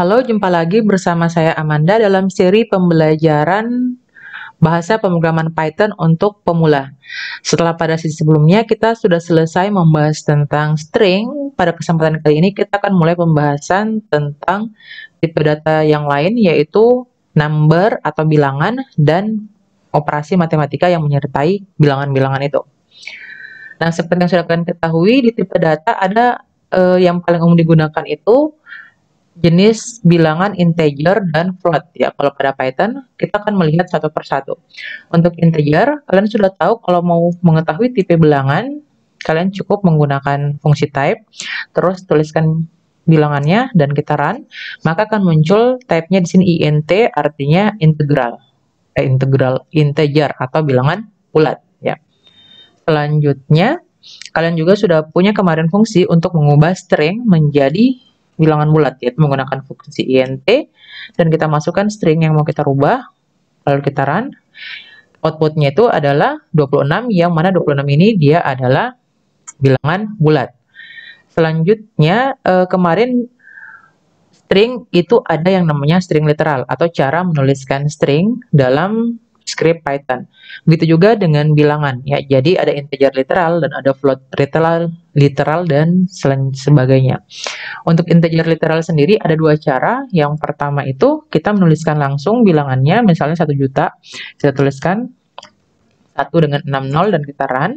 Halo, jumpa lagi bersama saya Amanda dalam seri pembelajaran bahasa pemrograman Python untuk pemula. Setelah pada sesi sebelumnya kita sudah selesai membahas tentang string, pada kesempatan kali ini kita akan mulai pembahasan tentang tipe data yang lain, yaitu number atau bilangan dan operasi matematika yang menyertai bilangan-bilangan itu. Nah, seperti yang sudah kalian ketahui, di tipe data ada yang paling umum digunakan itu jenis bilangan integer dan float ya. Kalau pada Python kita akan melihat satu persatu. Untuk integer, kalian sudah tahu kalau mau mengetahui tipe bilangan, kalian cukup menggunakan fungsi type, terus tuliskan bilangannya dan kita run, maka akan muncul type-nya di sini int, artinya integral. Integral integer atau bilangan bulat ya. Selanjutnya, kalian juga sudah punya kemarin fungsi untuk mengubah string menjadi bilangan bulat, yaitu menggunakan fungsi int, dan kita masukkan string yang mau kita rubah, lalu kita run. Outputnya itu adalah 26, yang mana 26 ini dia adalah bilangan bulat. Selanjutnya, kemarin string itu ada yang namanya string literal, atau cara menuliskan string dalam script Python. Begitu juga dengan bilangan ya. Jadi ada integer literal dan ada float literal dan sebagainya. Untuk integer literal sendiri ada dua cara. Yang pertama itu kita menuliskan langsung bilangannya, misalnya 1 juta. Kita tuliskan 1 dengan 60 dan kita run,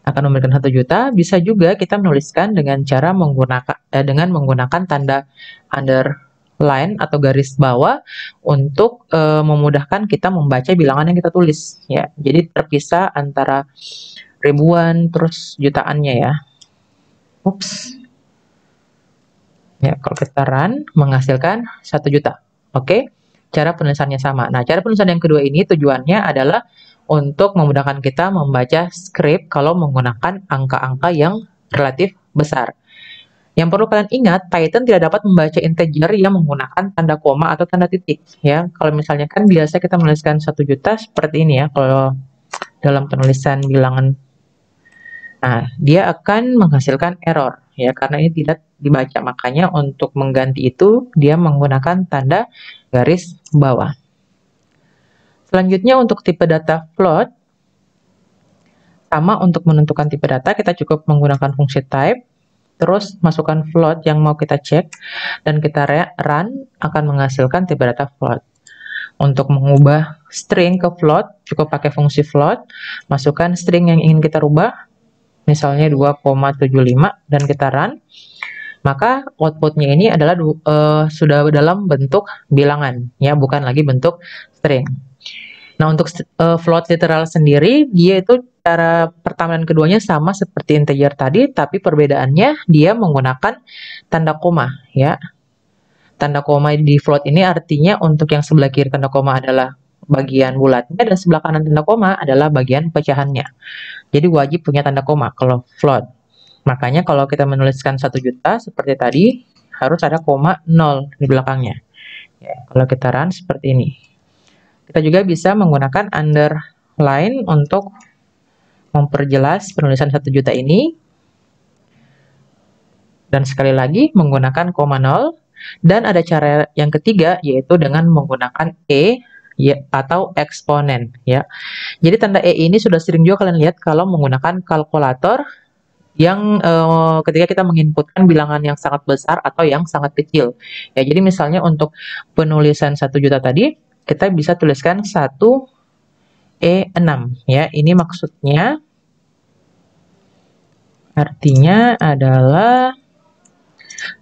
akan memberikan 1 juta. Bisa juga kita menuliskan dengan cara menggunakan tanda underline atau garis bawah untuk memudahkan kita membaca bilangan yang kita tulis ya. Jadi terpisah antara ribuan terus jutaannya ya. Ups. Ya, kalau kita run menghasilkan 1 juta. Oke. Cara penulisannya sama. Nah, cara penulisan yang kedua ini tujuannya adalah untuk memudahkan kita membaca script kalau menggunakan angka-angka yang relatif besar. Yang perlu kalian ingat, Python tidak dapat membaca integer yang menggunakan tanda koma atau tanda titik ya. Kalau misalnya kan biasa kita menuliskan 1 juta seperti ini ya kalau dalam penulisan bilangan. Nah, dia akan menghasilkan error ya karena ini tidak dibaca. Makanya untuk mengganti itu dia menggunakan tanda garis bawah. Selanjutnya untuk tipe data float, sama untuk menentukan tipe data kita cukup menggunakan fungsi type. Terus masukkan float yang mau kita cek dan kita run, akan menghasilkan tipe data float. Untuk mengubah string ke float cukup pakai fungsi float, masukkan string yang ingin kita rubah, misalnya 2,75 dan kita run, maka outputnya ini adalah sudah dalam bentuk bilangan ya, bukan lagi bentuk string. Nah, untuk float literal sendiri, dia itu cara pertama dan keduanya sama seperti integer tadi, tapi perbedaannya dia menggunakan tanda koma ya. Tanda koma di float ini artinya untuk yang sebelah kiri tanda koma adalah bagian bulatnya dan sebelah kanan tanda koma adalah bagian pecahannya. Jadi wajib punya tanda koma kalau float. Makanya kalau kita menuliskan 1 juta seperti tadi, harus ada koma 0 di belakangnya. Ya, kalau kita run seperti ini. Kita juga bisa menggunakan underline untuk memperjelas penulisan 1 juta ini. Dan sekali lagi menggunakan koma 0. Dan ada cara yang ketiga yaitu dengan menggunakan ya, atau eksponen ya. Jadi tanda ini sudah sering juga kalian lihat kalau menggunakan kalkulator yang ketika kita menginputkan bilangan yang sangat besar atau yang sangat kecil. Ya, jadi misalnya untuk penulisan 1 juta tadi kita bisa tuliskan 1E6 ya. Ini maksudnya artinya adalah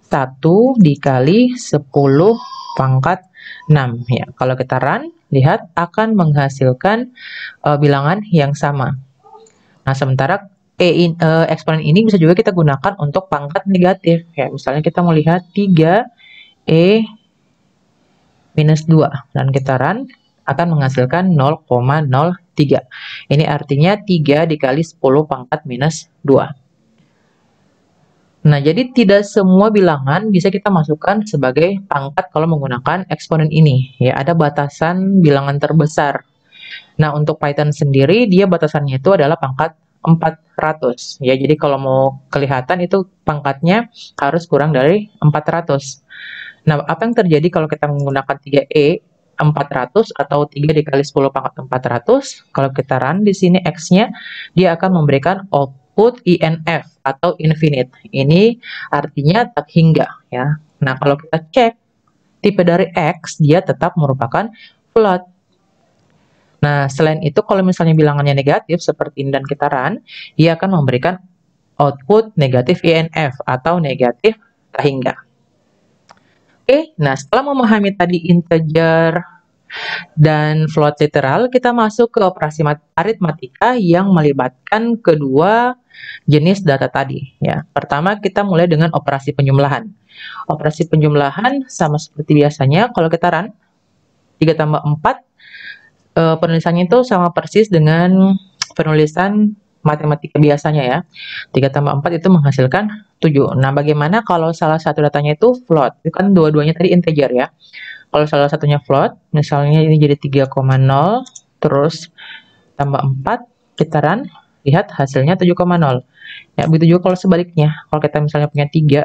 1 dikali 10 pangkat 6 ya. Kalau kita run, lihat akan menghasilkan bilangan yang sama. Nah, sementara eksponen ini bisa juga kita gunakan untuk pangkat negatif ya. Misalnya kita melihat 3E minus 2 dan kita run, akan menghasilkan 0,03. Ini artinya 3 dikali 10 pangkat minus 2. Nah, jadi tidak semua bilangan bisa kita masukkan sebagai pangkat kalau menggunakan eksponen ini ya. Ada batasan bilangan terbesar. Nah, untuk Python sendiri dia batasannya itu adalah pangkat 400 ya. Jadi kalau mau kelihatan itu pangkatnya harus kurang dari 400. Nah, apa yang terjadi kalau kita menggunakan 3E 400 atau 3 dikali 10 pangkat 400? Kalau kita run di sini X-nya, dia akan memberikan output INF atau infinite. Ini artinya tak hingga ya. Nah, kalau kita cek tipe dari X, dia tetap merupakan float. Nah, selain itu kalau misalnya bilangannya negatif seperti ini dan kita run, dia akan memberikan output negatif INF atau negatif tak hingga. Oke, nah setelah memahami tadi integer dan float literal, kita masuk ke operasi aritmatika yang melibatkan kedua jenis data tadi. Ya, pertama kita mulai dengan operasi penjumlahan. Operasi penjumlahan sama seperti biasanya, kalau kita run 3 tambah 4, penulisannya itu sama persis dengan penulisan matematika biasanya ya. 3 tambah 4 itu menghasilkan 7. Nah, bagaimana kalau salah satu datanya itu float? Itu kan dua-duanya tadi integer ya. Kalau salah satunya float, misalnya ini jadi 3,0, terus tambah 4, kita run, lihat hasilnya 7,0. Ya, begitu juga kalau sebaliknya. Kalau kita misalnya punya 3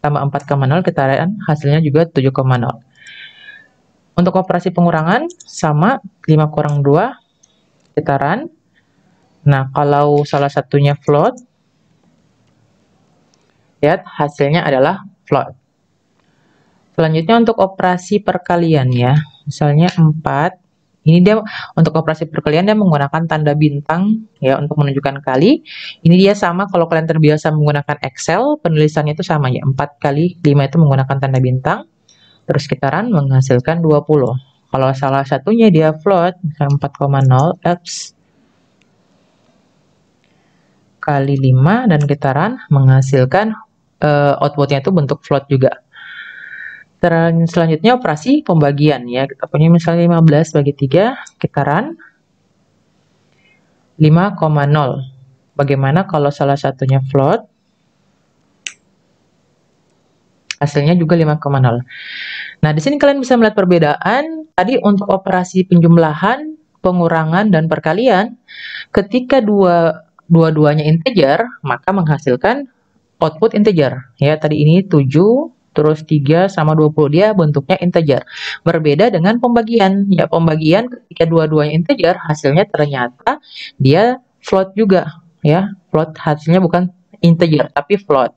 tambah 4,0, kita run, hasilnya juga 7,0. Untuk operasi pengurangan, sama 5 kurang 2, kita run. Nah, kalau salah satunya float, lihat hasilnya adalah float. Selanjutnya untuk operasi perkalian ya. Misalnya 4, ini dia untuk operasi perkalian dia menggunakan tanda bintang ya untuk menunjukkan kali. Ini dia sama kalau kalian terbiasa menggunakan Excel, penulisannya itu sama ya. 4 kali 5 itu menggunakan tanda bintang. Terus kita run menghasilkan 20. Kalau salah satunya dia float, misalnya 4,0 X kali 5 dan kita run menghasilkan outputnya itu bentuk float juga. Selanjutnya operasi pembagian ya. Kita punya misalnya 15 bagi 3, kita run 5,0. Bagaimana kalau salah satunya float? Hasilnya juga 5,0. Nah, di sini kalian bisa melihat perbedaan. Tadi untuk operasi penjumlahan, pengurangan, dan perkalian, ketika dua-duanya integer, maka menghasilkan output integer. Ya, tadi ini 7, terus 3 sama 20, dia bentuknya integer. Berbeda dengan pembagian. Ya, pembagian ketika dua-duanya integer, hasilnya ternyata dia float juga. Ya, float hasilnya bukan integer, tapi float.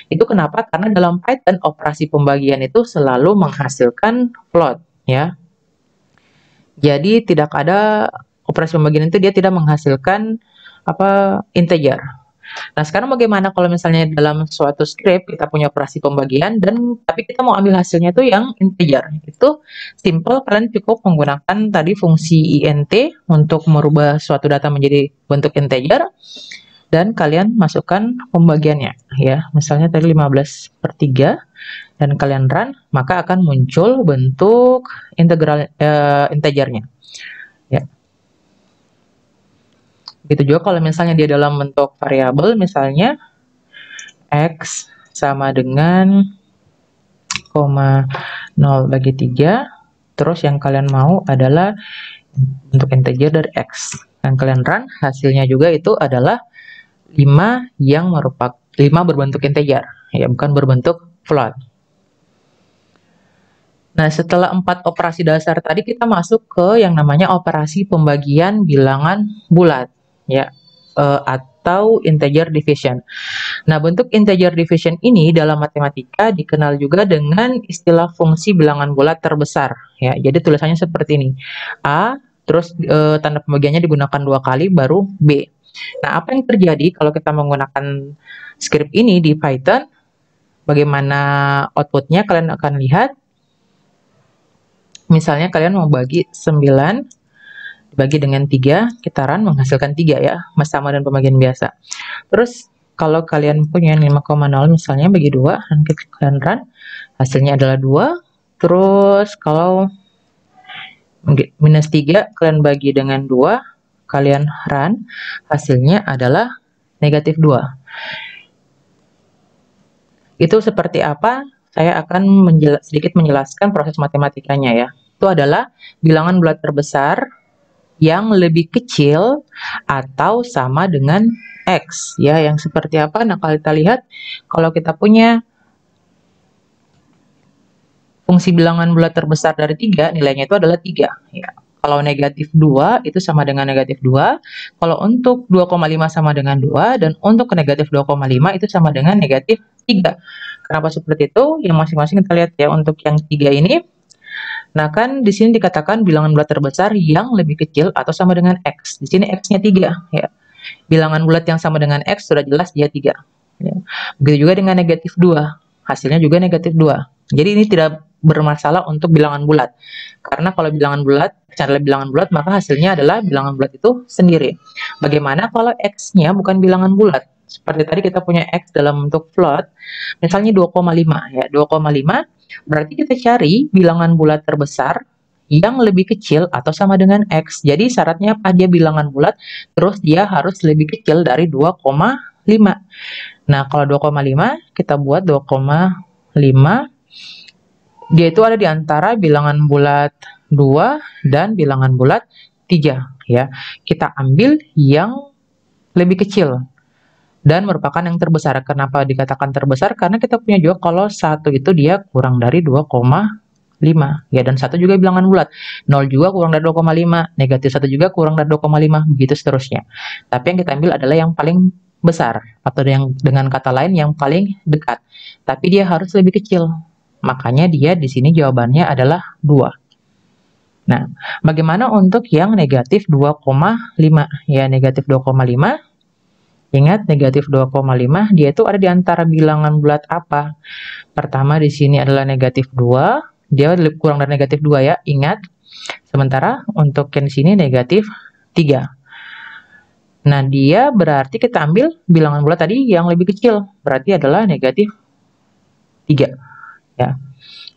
Itu kenapa? Karena dalam Python, operasi pembagian itu selalu menghasilkan float. Ya, jadi tidak ada operasi pembagian itu dia tidak menghasilkan integer. Nah, sekarang bagaimana kalau misalnya dalam suatu script kita punya operasi pembagian tapi kita mau ambil hasilnya itu yang integer. Itu simple, kalian cukup menggunakan tadi fungsi int untuk merubah suatu data menjadi bentuk integer dan kalian masukkan pembagiannya ya. Misalnya tadi 15/3 dan kalian run, maka akan muncul bentuk integernya. Ya. Begitu juga kalau misalnya dia dalam bentuk variabel, misalnya X sama dengan 0/3, terus yang kalian mau adalah bentuk integer dari X. Dan kalian run, hasilnya juga itu adalah 5 yang merupakan 5 berbentuk integer, ya bukan berbentuk float. Nah, setelah 4 operasi dasar tadi kita masuk ke yang namanya operasi pembagian bilangan bulat, ya, atau integer division. Nah, bentuk integer division ini dalam matematika dikenal juga dengan istilah fungsi bilangan bulat terbesar, ya. Jadi tulisannya seperti ini. A, terus tanda pembagiannya digunakan 2 kali baru B. Nah, apa yang terjadi kalau kita menggunakan script ini di Python? Bagaimana outputnya kalian akan lihat. Misalnya kalian mau bagi 9 dibagi dengan 3, kita run menghasilkan 3 ya, sama dan pembagian biasa. Terus kalau kalian punya 5,0 misalnya bagi 2 dan kalian run, hasilnya adalah 2. Terus kalau minus 3 kalian bagi dengan 2, kalian run, hasilnya adalah negatif 2. Itu seperti apa? Saya akan sedikit menjelaskan proses matematikanya ya. Itu adalah bilangan bulat terbesar yang lebih kecil atau sama dengan X ya, yang seperti apa? Nah, kalau kita lihat, kalau kita punya fungsi bilangan bulat terbesar dari 3 nilainya itu adalah 3 ya. Kalau negatif 2 itu sama dengan negatif 2, kalau untuk 2,5 sama dengan 2, dan untuk negatif 2,5 itu sama dengan negatif 3. Kenapa seperti itu? Yang masing-masing kita lihat ya. Untuk yang 3 ini, nah kan di sini dikatakan bilangan bulat terbesar yang lebih kecil atau sama dengan X. Di sini X-nya 3 ya. Bilangan bulat yang sama dengan X sudah jelas dia 3. Ya. Begitu juga dengan negatif 2. Hasilnya juga negatif 2. Jadi ini tidak bermasalah untuk bilangan bulat. Karena kalau bilangan bulat, adalah bilangan bulat, maka hasilnya adalah bilangan bulat itu sendiri. Bagaimana kalau X-nya bukan bilangan bulat? Seperti tadi kita punya X dalam bentuk float, misalnya 2,5 ya. 2,5 berarti kita cari bilangan bulat terbesar yang lebih kecil atau sama dengan X. Jadi syaratnya apa? Dia bilangan bulat, terus dia harus lebih kecil dari 2,5. Nah, kalau 2,5 kita buat 2,5, dia itu ada di antara bilangan bulat 2 dan bilangan bulat 3 ya. Kita ambil yang lebih kecil dan merupakan yang terbesar. Kenapa dikatakan terbesar? Karena kita punya juga kalau 1 itu dia kurang dari 2,5 ya, dan 1 juga bilangan bulat. 0 juga kurang dari 2,5, negatif 1 juga kurang dari 2,5, begitu seterusnya. Tapi yang kita ambil adalah yang paling besar, atau yang dengan kata lain yang paling dekat. Tapi dia harus lebih kecil. Makanya dia di sini jawabannya adalah 2. Nah, bagaimana untuk yang negatif 2,5? Ya, negatif 2,5. Ingat, negatif 2,5 dia itu ada di antara bilangan bulat apa? Pertama di sini adalah negatif 2. Dia kurang dari negatif 2 ya, ingat. Sementara untuk yang sini negatif 3. Nah, dia berarti kita ambil bilangan bulat tadi yang lebih kecil. Berarti adalah negatif 3. Ya.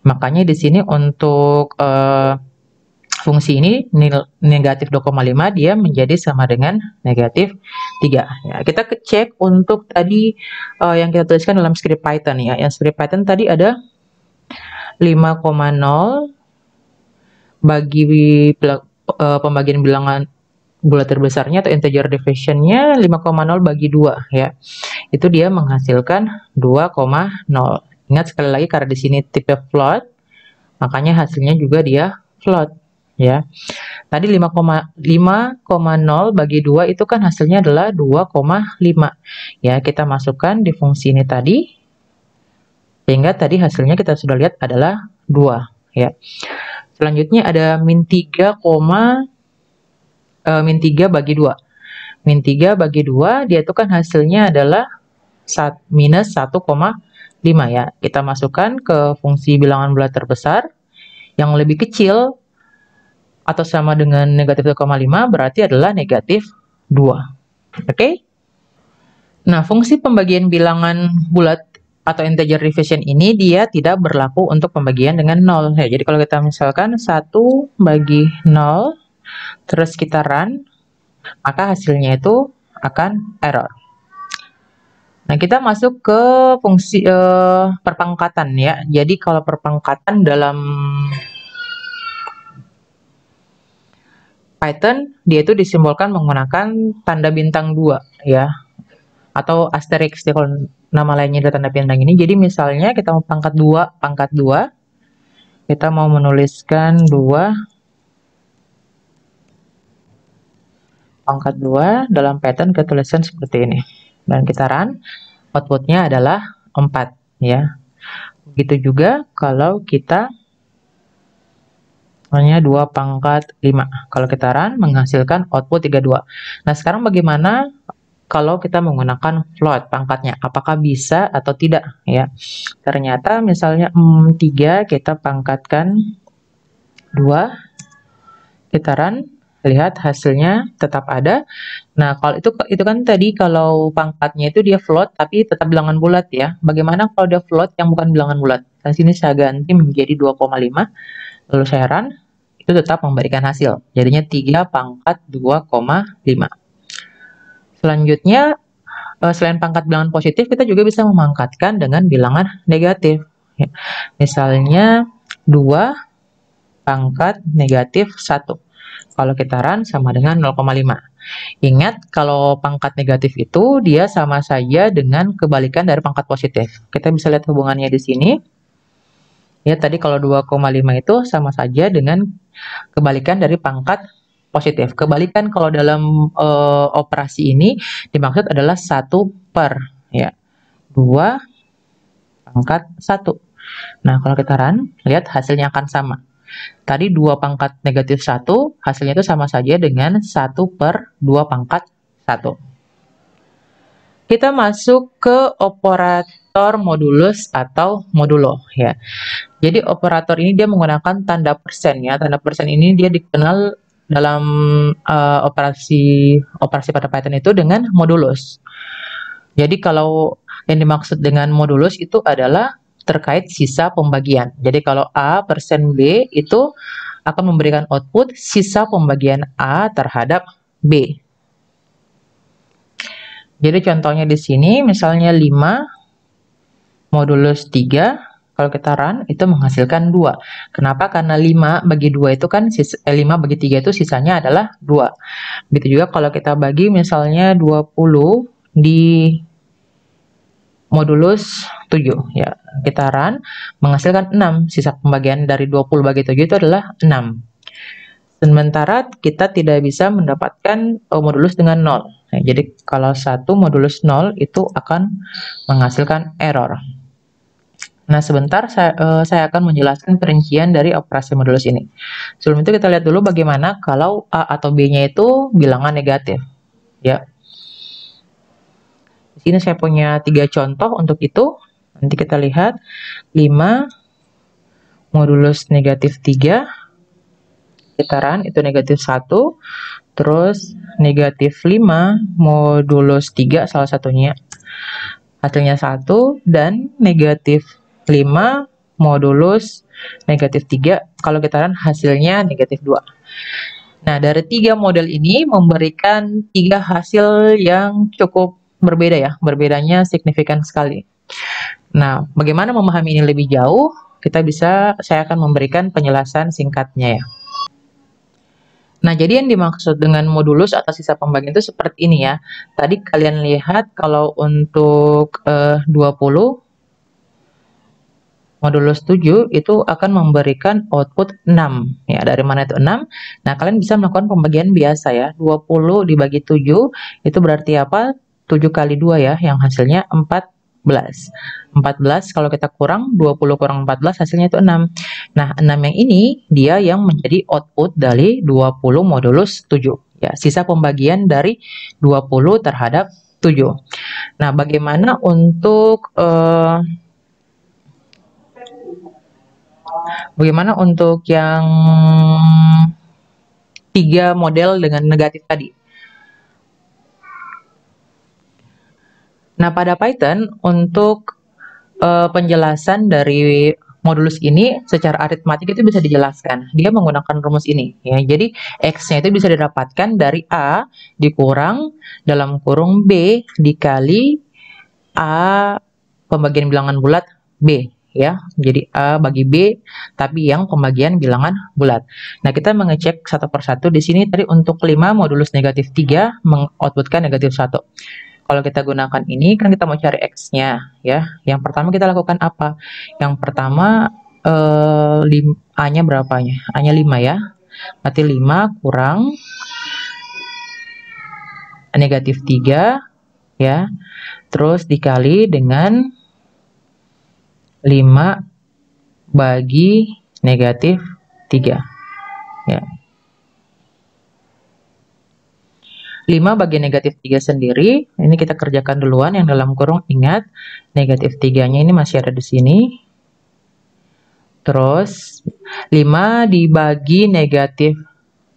Makanya di sini untuk fungsi ini negatif 2,5 dia menjadi sama dengan negatif 3. Ya, kita cek untuk tadi yang kita tuliskan dalam script Python ya. Yang script Python tadi ada 5,0 bagi pembagian bilangan bulat terbesarnya atau integer divisionnya 5,0 bagi 2 ya. Itu dia menghasilkan 2,0. Ingat sekali lagi karena di sini tipe float, makanya hasilnya juga dia float ya. Tadi 5,0 bagi 2 itu kan hasilnya adalah 2,5 ya. Kita masukkan di fungsi ini tadi, sehingga tadi hasilnya kita sudah lihat adalah 2 ya. Selanjutnya ada min 3 bagi 2. Min 3 bagi 2 dia itu kan hasilnya adalah minus 1,5 ya. Kita masukkan ke fungsi bilangan bulat terbesar yang lebih kecil atau sama dengan negatif 2,5 berarti adalah negatif 2. Oke? Nah, fungsi pembagian bilangan bulat atau integer division ini dia tidak berlaku untuk pembagian dengan 0. Ya, jadi kalau kita misalkan 1 bagi 0 terus kita run, maka hasilnya itu akan error. Nah, kita masuk ke fungsi perpangkatan ya. Jadi kalau perpangkatan dalam Python, dia itu disimbolkan menggunakan tanda bintang 2 ya. Atau asterisk ya, kalau nama lainnya dari tanda bintang ini. Jadi misalnya kita mau pangkat 2, kita mau menuliskan 2 pangkat 2 dalam Python, kita tuliskan seperti ini. Dan kita run, outputnya adalah 4 ya. Begitu juga kalau kita hanya 2 pangkat 5. Kalau kita run menghasilkan output 32. Nah, sekarang bagaimana kalau kita menggunakan float pangkatnya? Apakah bisa atau tidak ya? Ternyata misalnya 3 kita pangkatkan 2. Kita run, lihat hasilnya tetap ada. Nah, kalau itu kan tadi kalau pangkatnya itu dia float tapi tetap bilangan bulat ya. Bagaimana kalau dia float yang bukan bilangan bulat? Di sini saya ganti menjadi 2,5. Lalu saya run, itu tetap memberikan hasil. Jadinya 3 pangkat 2,5. Selanjutnya, selain pangkat bilangan positif, kita juga bisa memangkatkan dengan bilangan negatif. Misalnya 2 pangkat negatif 1. Kalau kita run sama dengan 0,5. Ingat, kalau pangkat negatif itu dia sama saja dengan kebalikan dari pangkat positif. Kita bisa lihat hubungannya di sini. Ya, tadi kalau 2,5 itu sama saja dengan kebalikan dari pangkat positif. Kebalikan kalau dalam operasi ini dimaksud adalah 1 per, ya, 2 pangkat 1. Nah, kalau kita run, lihat hasilnya akan sama. Tadi 2 pangkat negatif 1, hasilnya itu sama saja dengan 1 per 2 pangkat 1. Kita masuk ke operator modulus atau modulo, ya. Jadi operator ini dia menggunakan tanda persen, ya. Tanda persen ini dia dikenal dalam operasi pada Python itu dengan modulus. Jadi kalau yang dimaksud dengan modulus itu adalah terkait sisa pembagian. Jadi kalau A persen B itu akan memberikan output sisa pembagian A terhadap B. Jadi contohnya di sini misalnya 5 modulus 3, kalau kita run itu menghasilkan 2. Kenapa? Karena 5 bagi 2 itu kan 5 bagi 3 itu sisanya adalah 2. Begitu juga kalau kita bagi misalnya 20 di modulus 7, ya. Kita run menghasilkan 6. Sisa pembagian dari 20 bagi 7 itu adalah 6. Sementara kita tidak bisa mendapatkan modulus dengan 0. Nah, jadi kalau 1 modulus 0 itu akan menghasilkan error. Nah, sebentar saya akan menjelaskan perincian dari operasi modulus ini. Sebelum itu kita lihat dulu bagaimana kalau A atau B-nya itu bilangan negatif. Ya. Di sini saya punya 3 contoh untuk itu. Nanti kita lihat 5 modulus negatif 3. Kita run itu negatif 1. Terus negatif 5 modulus 3 salah satunya. Hasilnya 1 dan negatif 5 modulus negatif 3. Kalau kita run hasilnya negatif 2. Nah, dari 3 model ini memberikan 3 hasil yang cukup berbeda, ya. Berbedanya signifikan sekali. Nah, bagaimana memahami ini lebih jauh? Saya akan memberikan penjelasan singkatnya, ya. Nah, jadi yang dimaksud dengan modulus atau sisa pembagian itu seperti ini, ya. Tadi kalian lihat kalau untuk 20 modulus 7 itu akan memberikan output 6. Ya, dari mana itu 6? Nah, kalian bisa melakukan pembagian biasa, ya. 20 dibagi 7 itu berarti apa? 7 kali 2, ya, yang hasilnya 14. 14 kalau kita kurang 20 kurang 14 hasilnya itu 6. Nah, 6 yang ini dia yang menjadi output dari 20 modulus 7. Ya, sisa pembagian dari 20 terhadap 7. Nah, bagaimana untuk yang 3 model dengan negatif tadi? Nah, pada Python untuk penjelasan dari modulus ini secara aritmatik itu bisa dijelaskan. Dia menggunakan rumus ini, ya. Jadi X-nya itu bisa didapatkan dari A dikurang dalam kurung B dikali A pembagian bilangan bulat B, ya. Jadi A bagi B tapi yang pembagian bilangan bulat. Nah, kita mengecek satu persatu. Di sini tadi untuk 5 modulus negatif 3 mengoutputkan negatif 1. Kalau kita gunakan ini, kan kita mau cari X-nya, ya. Yang pertama kita lakukan apa? Yang pertama, A-nya berapanya? A-nya 5, ya. Berarti 5 kurang negatif 3, ya. Terus dikali dengan 5 bagi negatif 3, ya. 5 bagi negatif 3 sendiri, ini kita kerjakan duluan yang dalam kurung. Ingat, negatif 3-nya ini masih ada di sini. Terus, 5 dibagi negatif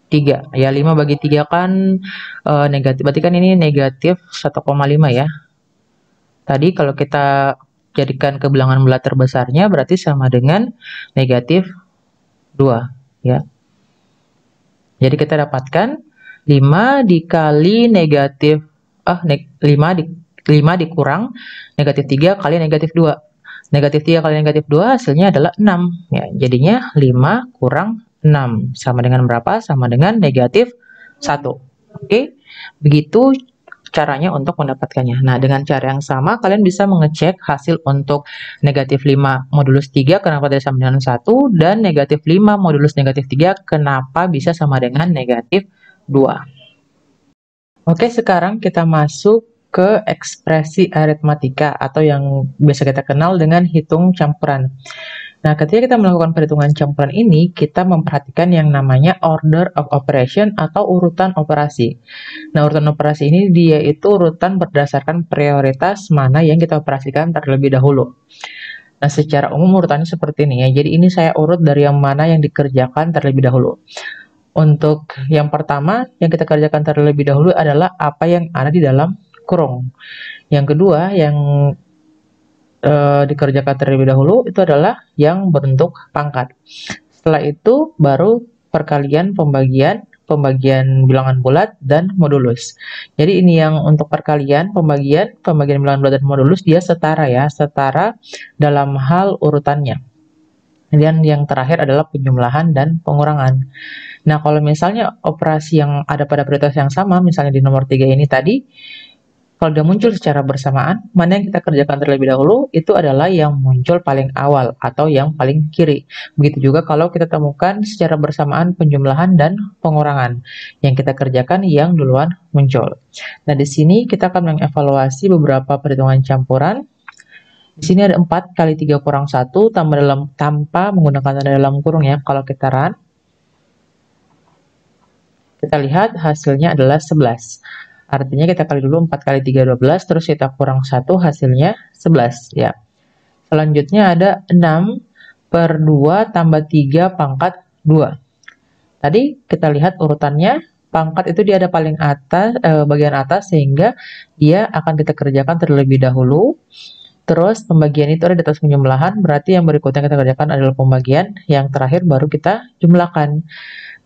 3. Ya, 5 bagi 3 kan negatif, berarti kan ini negatif 1,5, ya. Tadi kalau kita jadikan ke bilangan bulat terbesarnya, berarti sama dengan negatif 2, ya. Jadi kita dapatkan 5 dikali negatif 5 dikurang negatif 3 kali negatif 2. Negatif 3 kali negatif 2 hasilnya adalah 6, ya. Jadinya 5 kurang 6 sama dengan berapa? Sama dengan negatif 1. Oke. Begitu caranya untuk mendapatkannya. Nah, dengan cara yang sama, kalian bisa mengecek hasil untuk negatif 5 modulus 3 kenapa tidak sama dengan 1, dan negatif 5 modulus negatif 3 kenapa bisa sama dengan negatif 2. Oke, sekarang kita masuk ke ekspresi aritmatika atau yang biasa kita kenal dengan hitung campuran. Nah, ketika kita melakukan perhitungan campuran ini, kita memperhatikan yang namanya order of operation atau urutan operasi. Nah, urutan operasi ini dia itu urutan berdasarkan prioritas mana yang kita operasikan terlebih dahulu. Nah, secara umum urutannya seperti ini ya. Jadi ini saya urut dari yang mana yang dikerjakan terlebih dahulu. Untuk yang pertama yang kita kerjakan terlebih dahulu adalah apa yang ada di dalam kurung. Yang kedua yang dikerjakan terlebih dahulu itu adalah yang berbentuk pangkat. Setelah itu baru perkalian, pembagian bilangan bulat, dan modulus. Jadi ini yang untuk perkalian, pembagian bilangan bulat, dan modulus dia setara ya, setara dalam hal urutannya. Dan yang terakhir adalah penjumlahan dan pengurangan. Nah, kalau misalnya operasi yang ada pada prioritas yang sama, misalnya di nomor 3 ini tadi, kalau dia muncul secara bersamaan, mana yang kita kerjakan terlebih dahulu, itu adalah yang muncul paling awal atau yang paling kiri. Begitu juga kalau kita temukan secara bersamaan penjumlahan dan pengurangan. Yang kita kerjakan yang duluan muncul. Nah, di sini kita akan mengevaluasi beberapa perhitungan campuran. Di sini ada 4 kali 3 kurang 1 tanpa menggunakan tanda dalam kurung ya. Kalau kita run, kita lihat hasilnya adalah 11. Artinya kita kali dulu 4 kali 3, 12, terus kita kurang 1, hasilnya 11. Ya. Selanjutnya ada 6 per 2 tambah 3 pangkat 2. Tadi kita lihat urutannya, pangkat itu dia ada paling atas, bagian atas, sehingga dia akan kita kerjakan terlebih dahulu. Terus pembagian itu ada di atas penjumlahan, berarti yang berikutnya kita kerjakan adalah pembagian, yang terakhir baru kita jumlahkan.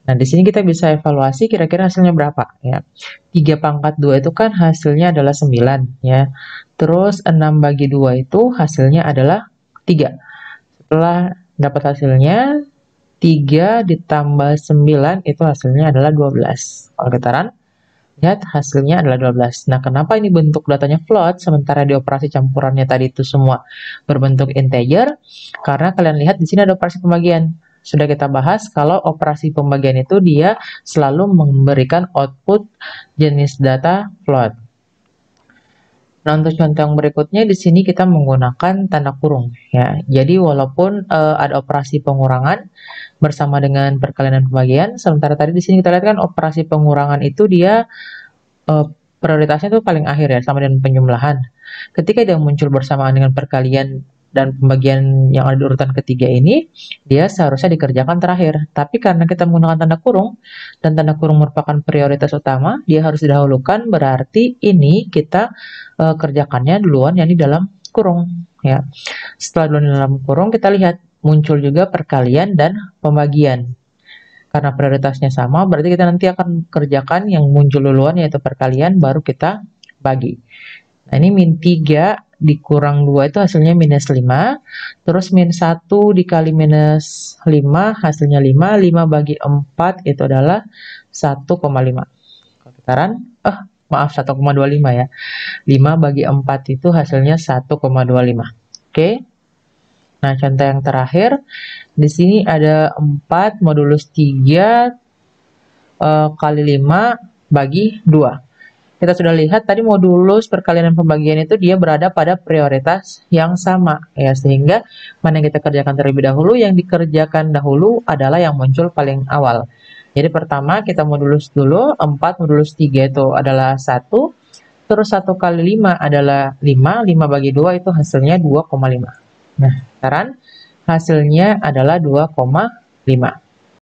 Nah, di sini kita bisa evaluasi kira-kira hasilnya berapa ya. 3 pangkat 2 itu kan hasilnya adalah 9 ya. Terus 6 bagi 2 itu hasilnya adalah 3. Setelah dapat hasilnya 3 ditambah 9 itu hasilnya adalah 12. Kalau kita run, lihat hasilnya adalah 12. Nah, kenapa ini bentuk datanya float sementara di operasi campurannya tadi itu semua berbentuk integer? Karena kalian lihat di sini ada operasi pembagian. Sudah kita bahas kalau operasi pembagian itu dia selalu memberikan output jenis data float. Nah, untuk contoh yang berikutnya di sini kita menggunakan tanda kurung ya. Jadi walaupun ada operasi pengurangan bersama dengan perkalian dan pembagian, sementara tadi di sini kita lihat kan operasi pengurangan itu dia prioritasnya itu paling akhir ya, sama dengan penjumlahan. Ketika dia muncul bersamaan dengan perkalian dan pembagian yang ada di urutan ketiga ini, dia seharusnya dikerjakan terakhir. Tapi karena kita menggunakan tanda kurung, dan tanda kurung merupakan prioritas utama, dia harus didahulukan, berarti ini kita kerjakannya duluan yang di dalam kurung. Ya. Setelah duluan di dalam kurung, kita lihat muncul juga perkalian dan pembagian. Karena prioritasnya sama, berarti kita nanti akan kerjakan yang muncul duluan, yaitu perkalian, baru kita bagi. Nah, ini min 3 dikurang 2 itu hasilnya minus 5. Terus min 1 dikali minus 5 hasilnya 5. 5 bagi 4 itu adalah 1,5. Kalau kita run, maaf 1,25 ya. 5 bagi 4 itu hasilnya 1,25. Oke. Nah, contoh yang terakhir, di sini ada 4 modulus 3 kali 5 bagi 2. Kita sudah lihat tadi modulus perkalian dan pembagian itu dia berada pada prioritas yang sama ya, sehingga mana yang kita kerjakan terlebih dahulu, yang dikerjakan dahulu adalah yang muncul paling awal. Jadi pertama kita modulus dulu, 4 modulus 3 itu adalah 1, terus 1 kali 5 adalah 5, 5 bagi 2 itu hasilnya 2,5. Nah, sekarang hasilnya adalah 2,5.